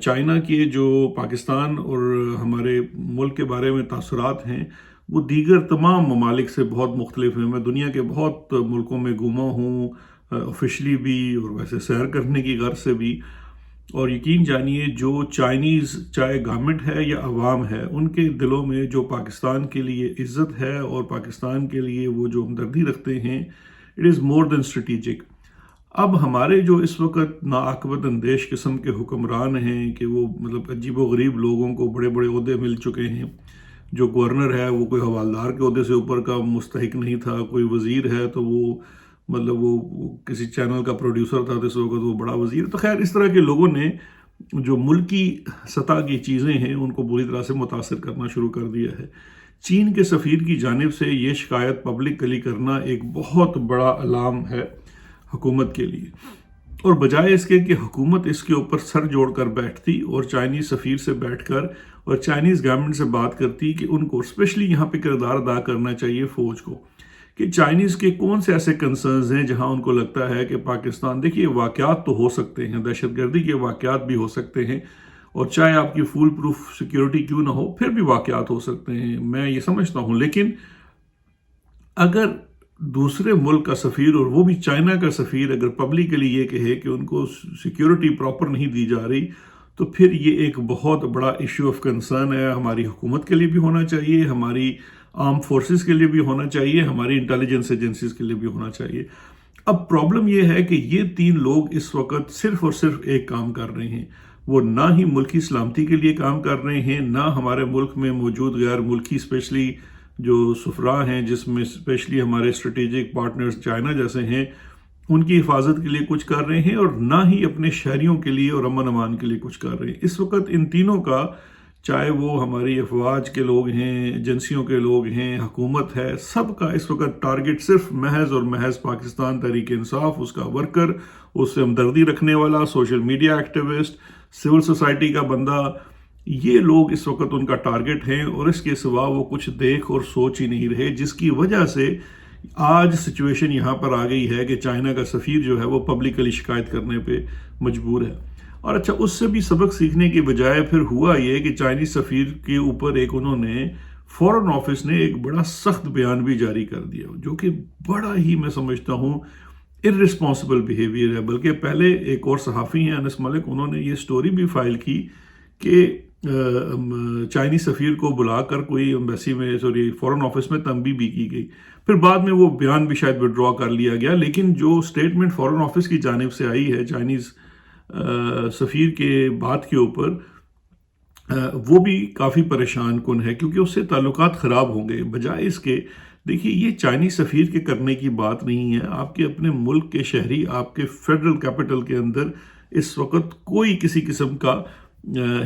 China کے جو پاکستان اور ہمارے ملک کے بارے میں تاثرات ہیں وہ دیگر تمام ممالک سے بہت مختلف ہیں. میں دنیا کے بہت ملکوں میں گھوما ہوں، آفیشلی بھی اور ویسے سیر کرنے کی غرض سے بھی، اور یقین جانیے جو چائنیز چاہے گورنمنٹ ہے یا عوام ہے، ان کے دلوں میں جو پاکستان کے لیے عزت ہے اور پاکستان کے لیے وہ جو ہمدردی رکھتے ہیں، it is more then strategic. اب ہمارے جو اس وقت ناعاقبت اندیش قسم کے حکمران ہیں کہ وہ مطلب عجیب و غریب لوگوں کو بڑے بڑے عہدے مل چکے ہیں. جو گورنر ہے وہ کوئی حوالدار کے عہدے سے اوپر کا مستحق نہیں تھا، کوئی وزیر ہے تو وہ مطلب وہ کسی چینل کا پروڈیوسر تھا تو اس وقت وہ بڑا وزیر. تو خیر اس طرح کے لوگوں نے جو ملکی سطح کی چیزیں ہیں ان کو بری طرح سے متاثر کرنا شروع کر دیا ہے. چین کے سفیر کی جانب سے یہ شکایت پبلکلی کرنا ایک بہت بڑا الارم ہے حکومت کے لیے، اور بجائے اس کے کہ حکومت اس کے اوپر سر جوڑ کر بیٹھتی اور چائنیز سفیر سے بیٹھ کر اور چائنیز گورنمنٹ سے بات کرتی کہ ان کو اسپیشلی یہاں پہ کردار ادا کرنا چاہیے فوج کو، کہ چائنیز کے کون سے ایسے کنسرنز ہیں جہاں ان کو لگتا ہے کہ پاکستان، دیکھیے واقعات تو ہو سکتے ہیں، دہشت گردی کے واقعات بھی ہو سکتے ہیں، اور چاہے آپ کی فول پروف سیکیورٹی کیوں نہ ہو پھر بھی واقعات ہو سکتے ہیں، میں یہ سمجھتا ہوں. لیکن اگر دوسرے ملک کا سفیر، اور وہ بھی چائنا کا سفیر، اگر پبلکلی یہ کہے کہ ان کو سیکیورٹی پراپر نہیں دی جا رہی، تو پھر یہ ایک بہت بڑا ایشو آف کنسرن ہے. ہماری حکومت کے لیے بھی ہونا چاہیے، ہماری آرم فورسز کے لیے بھی ہونا چاہیے، ہماری انٹیلیجنس ایجنسیز کے لیے بھی ہونا چاہیے. اب پرابلم یہ ہے کہ یہ تین لوگ اس وقت صرف اور صرف ایک کام کر رہے ہیں. وہ نہ ہی ملکی سلامتی کے لیے کام کر رہے ہیں، نہ ہمارے ملک میں موجود غیر ملکی اسپیشلی جو سفراء ہیں، جس میں اسپیشلی ہمارے اسٹریٹجک پارٹنرز چائنا جیسے ہیں، ان کی حفاظت کے لیے کچھ کر رہے ہیں، اور نہ ہی اپنے شہریوں کے لیے اور امن امان کے لیے کچھ کر رہے ہیں. اس وقت ان تینوں کا، چاہے وہ ہماری افواج کے لوگ ہیں، ایجنسیوں کے لوگ ہیں، حکومت ہے، سب کا اس وقت ٹارگٹ صرف محض اور محض پاکستان تحریک انصاف، اس کا ورکر، اس سے ہمدردی رکھنے والا، social media activist, civil society کا بندہ، یہ لوگ اس وقت ان کا ٹارگٹ ہیں، اور اس کے سوا وہ کچھ دیکھ اور سوچ ہی نہیں رہے، جس کی وجہ سے آج سچویشن یہاں پر آ گئی ہے کہ چائنا کا سفیر جو ہے وہ پبلکلی شکایت کرنے پہ مجبور ہے. اور اچھا، اس سے بھی سبق سیکھنے کی بجائے پھر ہوا یہ کہ چائنیز سفیر کے اوپر ایک انہوں نے فورن آفس نے ایک بڑا سخت بیان بھی جاری کر دیا، جو کہ بڑا ہی میں سمجھتا ہوں irresponsible بیہیویئر ہے. بلکہ پہلے ایک اور صحافی ہیں انس ملک، انہوں نے یہ سٹوری بھی فائل کی کہ چائنیز سفیر کو بلا کر کوئی ایمبیسی میں فورن آفس میں تنبیہ بھی کی گئی. پھر بعد میں وہ بیان بھی شاید وڈرا کر لیا گیا، لیکن جو سٹیٹمنٹ فورن آفس کی جانب سے آئی ہے چائنیز سفیر کے بات کے اوپر، وہ بھی کافی پریشان کن ہے، کیونکہ اس سے تعلقات خراب ہوں گے. بجائے اس کے، دیکھیے یہ چائنیز سفیر کے کرنے کی بات نہیں ہے. آپ کے اپنے ملک کے شہری، آپ کے فیڈرل کیپٹل کے اندر اس وقت کوئی کسی قسم کا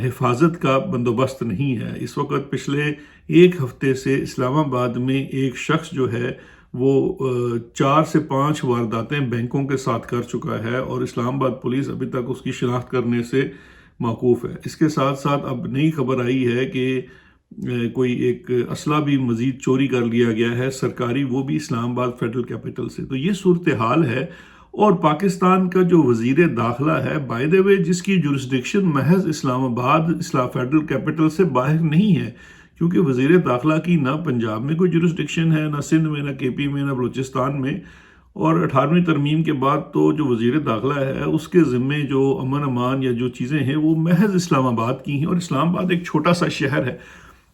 حفاظت کا بندوبست نہیں ہے. اس وقت پچھلے ایک ہفتے سے اسلام آباد میں ایک شخص جو ہے وہ 4 سے 5 وارداتیں بینکوں کے ساتھ کر چکا ہے، اور اسلام آباد پولیس ابھی تک اس کی شناخت کرنے سے موقوف ہے. اس کے ساتھ ساتھ اب نئی خبر آئی ہے کہ کوئی ایک اسلحہ بھی مزید چوری کر لیا گیا ہے سرکاری، وہ بھی اسلام آباد فیڈرل کیپٹل سے. تو یہ صورتحال ہے. اور پاکستان کا جو وزیر داخلہ ہے، بائی دی وے، جس کی جورسڈکشن محض اسلام آباد فیڈرل کیپٹل سے باہر نہیں ہے، کیونکہ وزیر داخلہ کی نہ پنجاب میں کوئی جورسڈکشن ہے، نہ سندھ میں، نہ کے پی میں، نہ بلوچستان میں. اور 18ویں ترمیم کے بعد تو جو وزیر داخلہ ہے اس کے ذمے جو امن امان یا جو چیزیں ہیں وہ محض اسلام آباد کی ہیں، اور اسلام آباد ایک چھوٹا سا شہر ہے.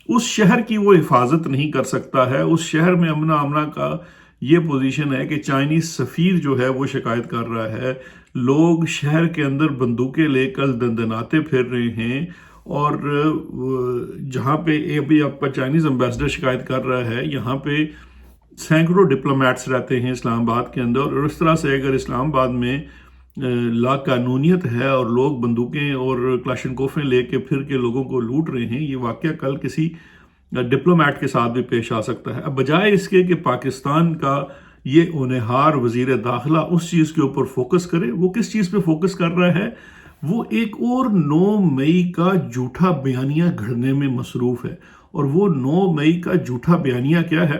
اس شہر کی وہ حفاظت نہیں کر سکتا ہے. اس شہر میں امنا کا یہ پوزیشن ہے کہ چائنیز سفیر جو ہے وہ شکایت کر رہا ہے. لوگ شہر کے اندر بندوقیں لے کر دندناتے پھر رہے ہیں، اور جہاں پہ ابھی آپ کا چائنیز امبیسڈر شکایت کر رہا ہے، یہاں پہ سینکڑوں ڈپلومیٹس رہتے ہیں اسلام آباد کے اندر. اور اس طرح سے اگر اسلام آباد میں لا قانونیت ہے اور لوگ بندوقیں اور کلاشنکوفیں لے کے پھر کے لوگوں کو لوٹ رہے ہیں، یہ واقعہ کل کسی ڈپلومیٹ کے ساتھ بھی پیش آ سکتا ہے. اب بجائے اس کے کہ پاکستان کا یہ ہونہار وزیر داخلہ اس چیز کے اوپر فوکس کرے، وہ کس چیز پہ فوکس کر رہا ہے؟ وہ ایک اور 9 مئی کا جھوٹا بیانیہ گھڑنے میں مصروف ہے. اور وہ 9 مئی کا جھوٹا بیانیہ کیا ہے؟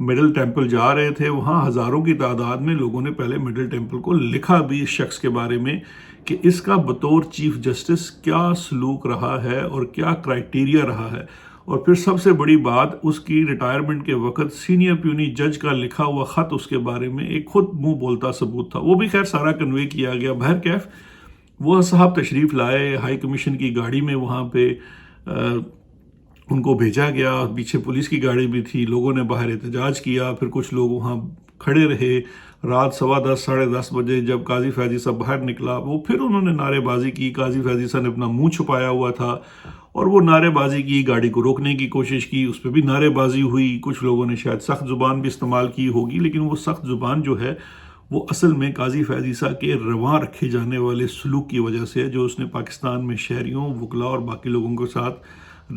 مڈل ٹیمپل جا رہے تھے، وہاں ہزاروں کی تعداد میں لوگوں نے پہلے مڈل ٹیمپل کو لکھا بھی اس شخص کے بارے میں کہ اس کا بطور چیف جسٹس کیا سلوک رہا ہے اور کیا کرائٹیریا رہا ہے، اور پھر سب سے بڑی بات اس کی ریٹائرمنٹ کے وقت سینئر پیونی جج کا لکھا ہوا خط اس کے بارے میں ایک خود منہ بولتا ثبوت تھا، وہ بھی خیر سارا کنوے کیا گیا۔ بہرکیف وہ صاحب تشریف لائے ہائی کمیشن کی گاڑی میں، وہاں پہ ان کو بھیجا گیا، پیچھے پولیس کی گاڑی بھی تھی، لوگوں نے باہر احتجاج کیا، پھر کچھ لوگ وہاں کھڑے رہے، رات 10:15 10:30 بجے جب قاضی فیضی صاحب باہر نکلا، وہ پھر انہوں نے نعرے بازی کی، قاضی فیضی صاحب نے اپنا منہ چھپایا ہوا تھا اور وہ نعرے بازی کی، گاڑی کو روکنے کی کوشش کی، اس پہ بھی نعرے بازی ہوئی، کچھ لوگوں نے شاید سخت زبان بھی استعمال کی ہوگی، لیکن وہ سخت زبان جو ہے وہ اصل میں قاضی فیضی صاحب کے رواں رکھے جانے والے سلوک کی وجہ سے ہے، جو اس نے پاکستان میں شہریوں، وکلاء اور باقی لوگوں کے ساتھ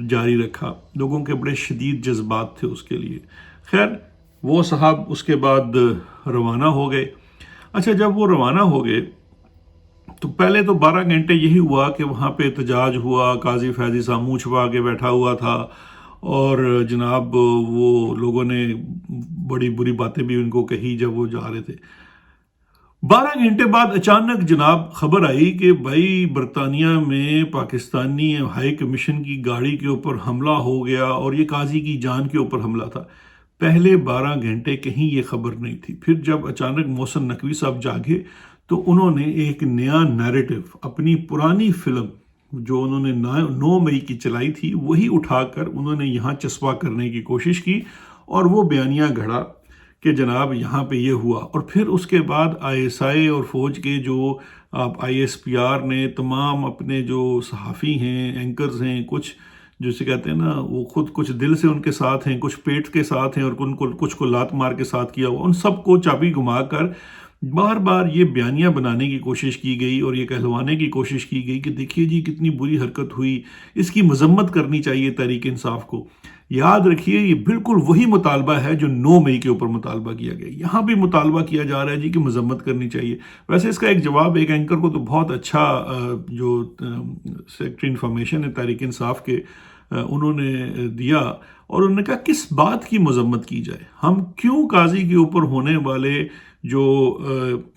جاری رکھا۔ لوگوں کے بڑے شدید جذبات تھے اس کے لیے۔ خیر وہ صاحب اس کے بعد روانہ ہو گئے۔ اچھا، جب وہ روانہ ہو گئے تو پہلے تو 12 گھنٹے یہی ہوا کہ وہاں پہ احتجاج ہوا، قاضی فیضی صاحب منہ چھپا کے بیٹھا ہوا تھا، اور جناب وہ لوگوں نے بڑی بری باتیں بھی ان کو کہی جب وہ جا رہے تھے۔ 12 گھنٹے بعد اچانک جناب خبر آئی کہ بھائی برطانیہ میں پاکستانی ہائی کمیشن کی گاڑی کے اوپر حملہ ہو گیا اور یہ قاضی کی جان کے اوپر حملہ تھا۔ پہلے 12 گھنٹے کہیں یہ خبر نہیں تھی۔ پھر جب اچانک محسن نقوی صاحب جاگے تو انہوں نے ایک نیا نیریٹو، اپنی پرانی فلم جو انہوں نے 9 مئی کی چلائی تھی وہی اٹھا کر انہوں نے یہاں چسپاں کرنے کی کوشش کی، اور وہ بیانیہ گھڑا کہ جناب یہاں پہ یہ ہوا۔ اور پھر اس کے بعد ISI اور فوج کے جو ISPR نے تمام اپنے جو صحافی ہیں، اینکرز ہیں، کچھ جسے کہتے ہیں نا وہ خود کچھ دل سے ان کے ساتھ ہیں، کچھ پیٹ کے ساتھ ہیں، اور کچھ کو لات مار کے ساتھ کیا ہوا، ان سب کو چابی گھما کر بار بار یہ بیانیہ بنانے کی کوشش کی گئی اور یہ کہلوانے کی کوشش کی گئی کہ دیکھیے جی کتنی بری حرکت ہوئی، اس کی مذمت کرنی چاہیے تحریک انصاف کو۔ یاد رکھیے یہ بالکل وہی مطالبہ ہے جو 9 مئی کے اوپر مطالبہ کیا گیا، یہاں بھی مطالبہ کیا جا رہا ہے جی کہ مذمت کرنی چاہیے۔ ویسے اس کا ایک جواب ایک اینکر کو تو بہت اچھا جو سیکرٹری انفارمیشن ہے تحریک انصاف کے، انہوں نے دیا، اور انہوں نے کہا کس بات کی مذمت کی جائے، ہم کیوں قاضی کے اوپر ہونے والے جو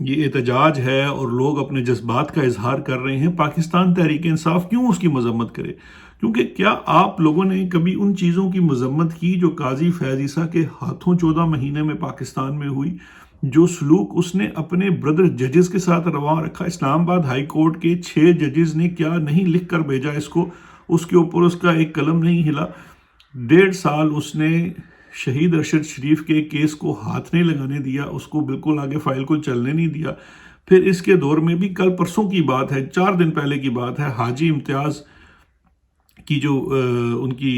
یہ احتجاج ہے اور لوگ اپنے جذبات کا اظہار کر رہے ہیں، پاکستان تحریک انصاف کیوں اس کی مذمت کرے؟ کیونکہ کیا آپ لوگوں نے کبھی ان چیزوں کی مذمت کی جو قاضی فیض عیسیٰ کے ہاتھوں 14 مہینے میں پاکستان میں ہوئی، جو سلوک اس نے اپنے بردر ججز کے ساتھ رواں رکھا؟ اسلام آباد ہائی کورٹ کے 6 ججز نے کیا نہیں لکھ کر بھیجا اس کو، اس کے اوپر اس کا ایک قلم نہیں ہلا۔ 1.5 سال اس نے شہید ارشد شریف کے کیس کو ہاتھ نہیں لگانے دیا، اس کو بالکل آگے فائل کو چلنے نہیں دیا۔ پھر اس کے دور میں بھی کل پرسوں کی بات ہے، 4 دن پہلے کی بات ہے، حاجی امتیاز کی جو ان کی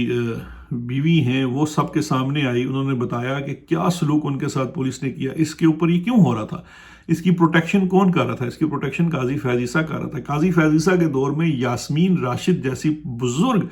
بیوی ہیں وہ سب کے سامنے آئی، انہوں نے بتایا کہ کیا سلوک ان کے ساتھ پولیس نے کیا، اس کے اوپر یہ کیوں ہو رہا تھا، اس کی پروٹیکشن کون کر رہا تھا؟ اس کی پروٹیکشن قاضی فیض عیسیٰ کر رہا تھا۔ قاضی فیض عیسیٰ کے دور میں یاسمین راشد جیسی بزرگ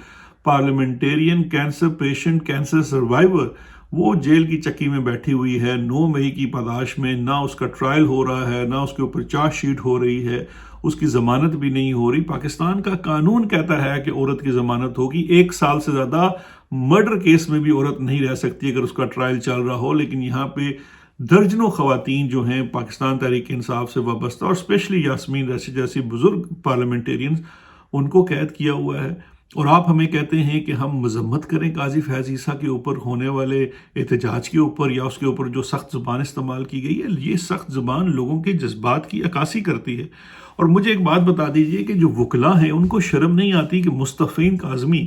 parliamentarian, cancer patient, cancer survivor, وہ جیل کی چکی میں بیٹھی ہوئی ہے 9 مئی کی پاداش میں، نہ اس کا ٹرائل ہو رہا ہے، نہ اس کے اوپر چارج شیٹ ہو رہی ہے، اس کی ضمانت بھی نہیں ہو رہی۔ پاکستان کا قانون کہتا ہے کہ عورت کی ضمانت ہوگی، 1 سال سے زیادہ مرڈر کیس میں بھی عورت نہیں رہ سکتی اگر اس کا ٹرائل چل رہا ہو، لیکن یہاں پہ درجنوں خواتین جو ہیں پاکستان تحریک انصاف سے وابستہ، اور اسپیشلی یاسمین راشد جیسی بزرگ پارلیمنٹیرینز، ان کو قید کیا ہوا ہے۔ اور آپ ہمیں کہتے ہیں کہ ہم مذمت کریں قاضی فیض عیسیٰ کے اوپر ہونے والے احتجاج کے اوپر، یا اس کے اوپر جو سخت زبان استعمال کی گئی ہے۔ یہ سخت زبان لوگوں کے جذبات کی عکاسی کرتی ہے۔ اور مجھے ایک بات بتا دیجئے کہ جو وکلاء ہیں ان کو شرم نہیں آتی کہ مصطفین کاظمی،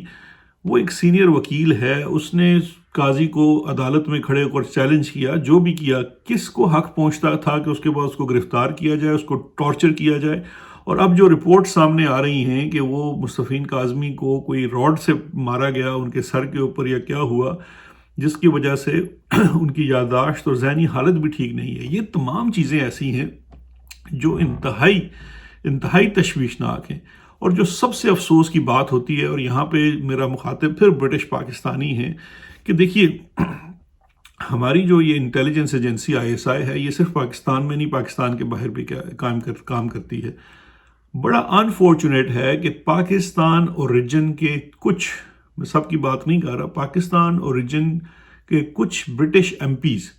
وہ ایک سینئر وکیل ہے، اس نے قاضی کو عدالت میں کھڑے ہو کر چیلنج کیا، جو بھی کیا، کس کو حق پہنچتا تھا کہ اس کے بعد اس کو گرفتار کیا جائے، اس کو ٹارچر کیا جائے؟ اور اب جو رپورٹ سامنے آ رہی ہیں کہ وہ مصطفین کاظمی کو کوئی راڈ سے مارا گیا ان کے سر کے اوپر، یا کیا ہوا جس کی وجہ سے ان کی یادداشت اور ذہنی حالت بھی ٹھیک نہیں ہے۔ یہ تمام چیزیں ایسی ہیں جو انتہائی تشویشناک ہیں۔ اور جو سب سے افسوس کی بات ہوتی ہے، اور یہاں پہ میرا مخاطب پھر برٹش پاکستانی ہیں، کہ دیکھیے ہماری جو یہ انٹیلیجنس ایجنسی ISI ہے، یہ صرف پاکستان میں نہیں، پاکستان کے باہر بھی کام کرتی ہے۔ بڑا انفارچونیٹ ہے کہ پاکستان اوریجن کے کچھ، میں سب کی بات نہیں کر رہا، پاکستان اوریجن کہ کچھ برٹش ایم پیز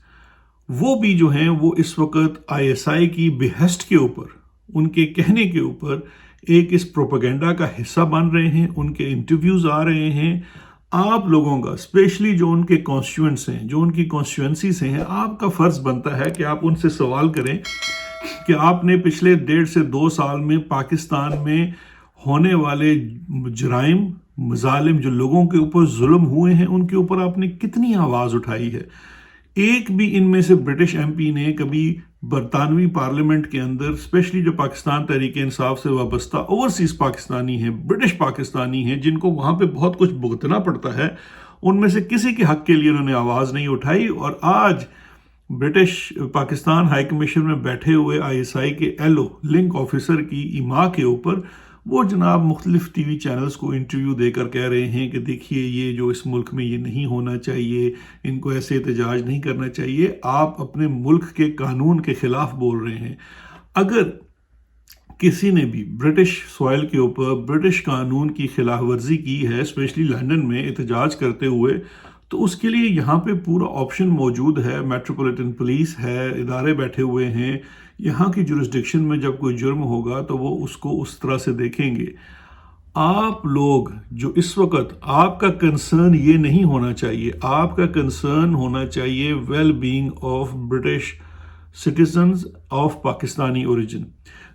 وہ بھی جو ہیں وہ اس وقت آئی ایس آئی کی بہشت کے اوپر، ان کے کہنے کے اوپر ایک اس پروپیگنڈا کا حصہ بن رہے ہیں. ان کے انٹرویوز آ رہے ہیں. آپ لوگوں کا اسپیشلی جو ان کے کانسٹیٹوئنٹس ہیں، جو ان کی کانسٹیٹوئنسی سے ہیں، آپ کا فرض بنتا ہے کہ آپ ان سے سوال کریں کہ آپ نے پچھلے 1.5 سے 2 سال میں پاکستان میں ہونے والے جرائم، مظالم، جو لوگوں کے اوپر ظلم ہوئے ہیں، ان کے اوپر آپ نے کتنی آواز اٹھائی ہے. ایک بھی ان میں سے برٹش ایم پی نے کبھی برطانوی پارلیمنٹ کے اندر، اسپیشلی جو پاکستان تحریک انصاف سے وابستہ اوورسیز پاکستانی ہیں، برٹش پاکستانی ہیں، جن کو وہاں پہ بہت کچھ بھگتنا پڑتا ہے، ان میں سے کسی کے حق کے لیے انہوں نے آواز نہیں اٹھائی. اور آج برٹش پاکستان ہائی کمیشن میں بیٹھے ہوئے آئی ایس آئی کے ایل او لنک آفیسر کی ایما کے اوپر وہ جناب مختلف ٹی وی چینلز کو انٹرویو دے کر کہہ رہے ہیں کہ دیکھیے یہ جو اس ملک میں یہ نہیں ہونا چاہیے، ان کو ایسے احتجاج نہیں کرنا چاہیے. آپ اپنے ملک کے قانون کے خلاف بول رہے ہیں. اگر کسی نے بھی برٹش سوائل کے اوپر برٹش قانون کی خلاف ورزی کی ہے، اسپیشلی لندن میں احتجاج کرتے ہوئے، تو اس کے لیے یہاں پہ پورا آپشن موجود ہے. میٹروپولیٹن پولیس ہے، ادارے بیٹھے ہوئے ہیں. یہاں کی جورسڈکشن میں جب کوئی جرم ہوگا تو وہ اس کو اس طرح سے دیکھیں گے. آپ لوگ جو اس وقت، آپ کا کنسرن یہ نہیں ہونا چاہیے، آپ کا کنسرن ہونا چاہیے well being of British citizens of Pakistani origin,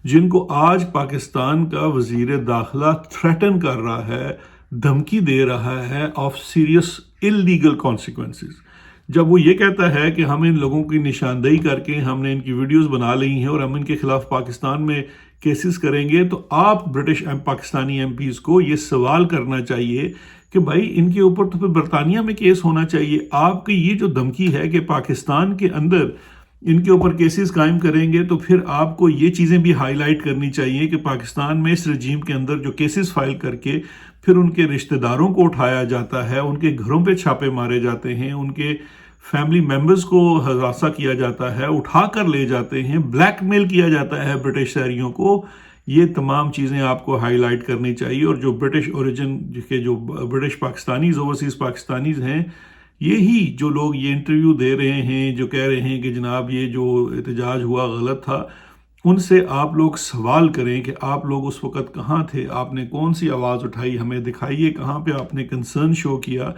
جن کو آج پاکستان کا وزیر داخلہ تھریٹن کر رہا ہے، دھمکی دے رہا ہے آف سیریس اللیگل کانسیکوینسز. جب وہ یہ کہتا ہے کہ ہم ان لوگوں کی نشاندہی کر کے ہم نے ان کی ویڈیوز بنا لی ہیں اور ہم ان کے خلاف پاکستان میں کیسز کریں گے، تو آپ برٹش پاکستانی ایم پیز کو یہ سوال کرنا چاہیے کہ بھائی ان کے اوپر تو پھر برطانیہ میں کیس ہونا چاہیے. آپ کی یہ جو دھمکی ہے کہ پاکستان کے اندر ان کے اوپر کیسز قائم کریں گے، تو پھر آپ کو یہ چیزیں بھی ہائی لائٹ کرنی چاہیے کہ پاکستان میں اس رجیم کے اندر جو کیسز فائل کر کے پھر ان کے رشتہ داروں کو اٹھایا جاتا ہے، ان کے گھروں پہ چھاپے مارے جاتے ہیں، ان کے فیملی ممبرز کو ہراساں کیا جاتا ہے، اٹھا کر لے جاتے ہیں، بلیک میل کیا جاتا ہے برٹش شہریوں کو. یہ تمام چیزیں آپ کو ہائی لائٹ کرنی چاہیے. اور جو برٹش اوریجن کے جو برٹش پاکستانیز، اوورسیز پاکستانیز ہیں، یہی جو لوگ یہ انٹرویو دے رہے ہیں، جو کہہ رہے ہیں کہ جناب یہ جو احتجاج ہوا غلط تھا، ان سے آپ لوگ سوال کریں کہ آپ لوگ اس وقت کہاں تھے، آپ نے کون سی آواز اٹھائی، ہمیں دکھائیے کہاں پہ آپ نے کنسرن شو کیا.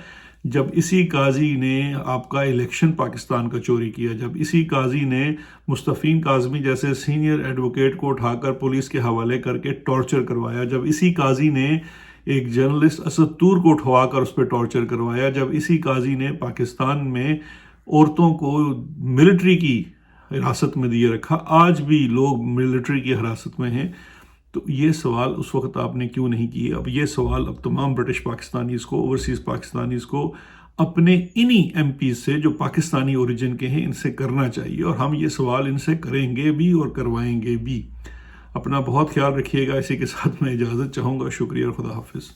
جب اسی قاضی نے آپ کا الیکشن پاکستان کا چوری کیا، جب اسی قاضی نے مستفین کاظمی جیسے سینئر ایڈوکیٹ کو اٹھا کر پولیس کے حوالے کر کے ٹارچر کروایا، جب اسی قاضی نے ایک جرنلسٹ اسد طور کو اٹھوا کر اس پہ ٹارچر کروایا، جب اسی قاضی نے پاکستان میں عورتوں کو ملٹری کی حراست میں دیے رکھا، آج بھی لوگ ملٹری کی حراست میں ہیں. تو یہ سوال اس وقت آپ نے کیوں نہیں کیے؟ اب یہ سوال اب تمام برٹش پاکستانیز کو، اوورسیز پاکستانیز کو اپنے انہی ایم پیز سے جو پاکستانی اوریجن کے ہیں ان سے کرنا چاہیے. اور ہم یہ سوال ان سے کریں گے بھی اور کروائیں گے بھی. اپنا بہت خیال رکھیے گا. اسی کے ساتھ میں اجازت چاہوں گا. شکریہ اور خدا حافظ.